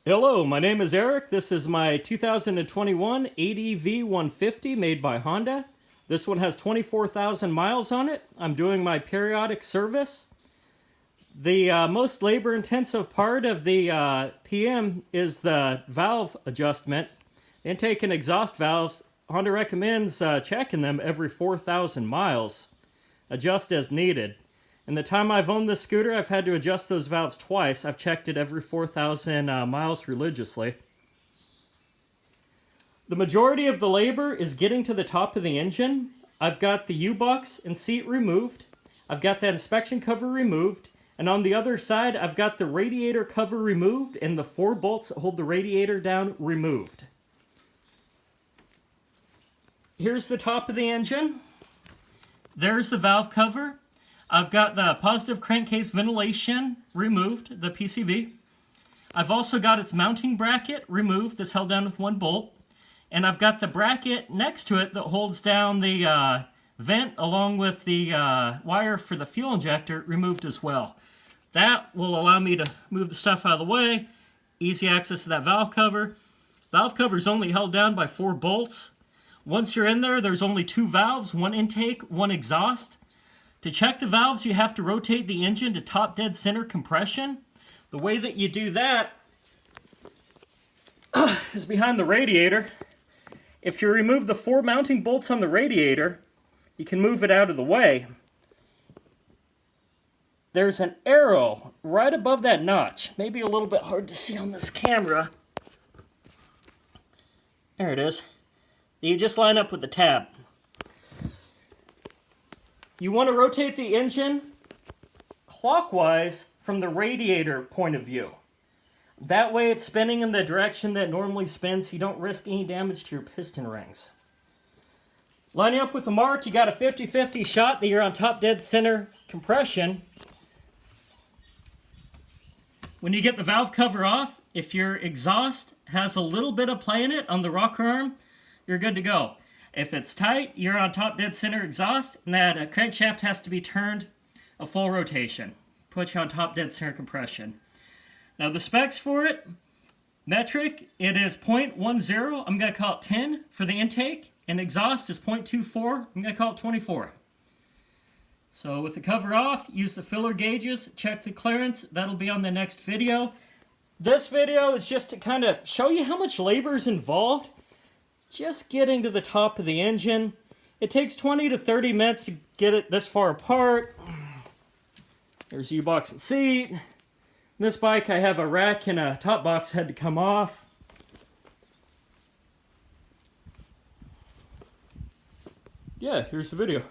Hello, my name is Eric. This is my 2021 ADV 150 made by Honda. This one has 24,000 miles on it. I'm doing my periodic service. The most labor-intensive part of the PM is the valve adjustment. Intake and exhaust valves, Honda recommends checking them every 4,000 miles. Adjust as needed. In the time I've owned this scooter, I've had to adjust those valves twice. I've checked it every 4,000 miles religiously. The majority of the labor is getting to the top of the engine. I've got the U-box and seat removed. I've got that inspection cover removed. And on the other side, I've got the radiator cover removed and the 4 bolts that hold the radiator down removed. Here's the top of the engine. There's the valve cover. I've got the positive crankcase ventilation removed, the PCV. I've also got its mounting bracket removed that's held down with 1 bolt. And I've got the bracket next to it that holds down the vent along with the wire for the fuel injector removed as well. That will allow me to move the stuff out of the way. Easy access to that valve cover. Valve cover is only held down by 4 bolts. Once you're in there, there's only 2 valves, 1 intake, 1 exhaust. To check the valves, you have to rotate the engine to top dead center compression. The way that you do that is behind the radiator. If you remove the 4 mounting bolts on the radiator, you can move it out of the way. There's an arrow right above that notch. Maybe a little bit hard to see on this camera. There it is. You just line up with the tab. You want to rotate the engine clockwise from the radiator point of view. That way it's spinning in the direction that it normally spins, so you don't risk any damage to your piston rings. Lining up with the mark, you got a 50-50 shot that you're on top dead center compression. When you get the valve cover off, if your exhaust has a little bit of play in it on the rocker arm, you're good to go. If it's tight, you're on top dead center exhaust, and that crankshaft has to be turned a full rotation. Put you on top dead center compression. Now the specs for it, metric, it is 0.10, I'm going to call it 10 for the intake, and exhaust is 0.24, I'm going to call it 24. So with the cover off, use the filler gauges, check the clearance, that'll be on the next video. This video is just to kind of show you how much labor is involved. Just getting to the top of the engine. It takes 20 to 30 minutes to get it this far apart. There's U-box and seat. This bike, I have a rack and a top box had to come off. Yeah, here's the video.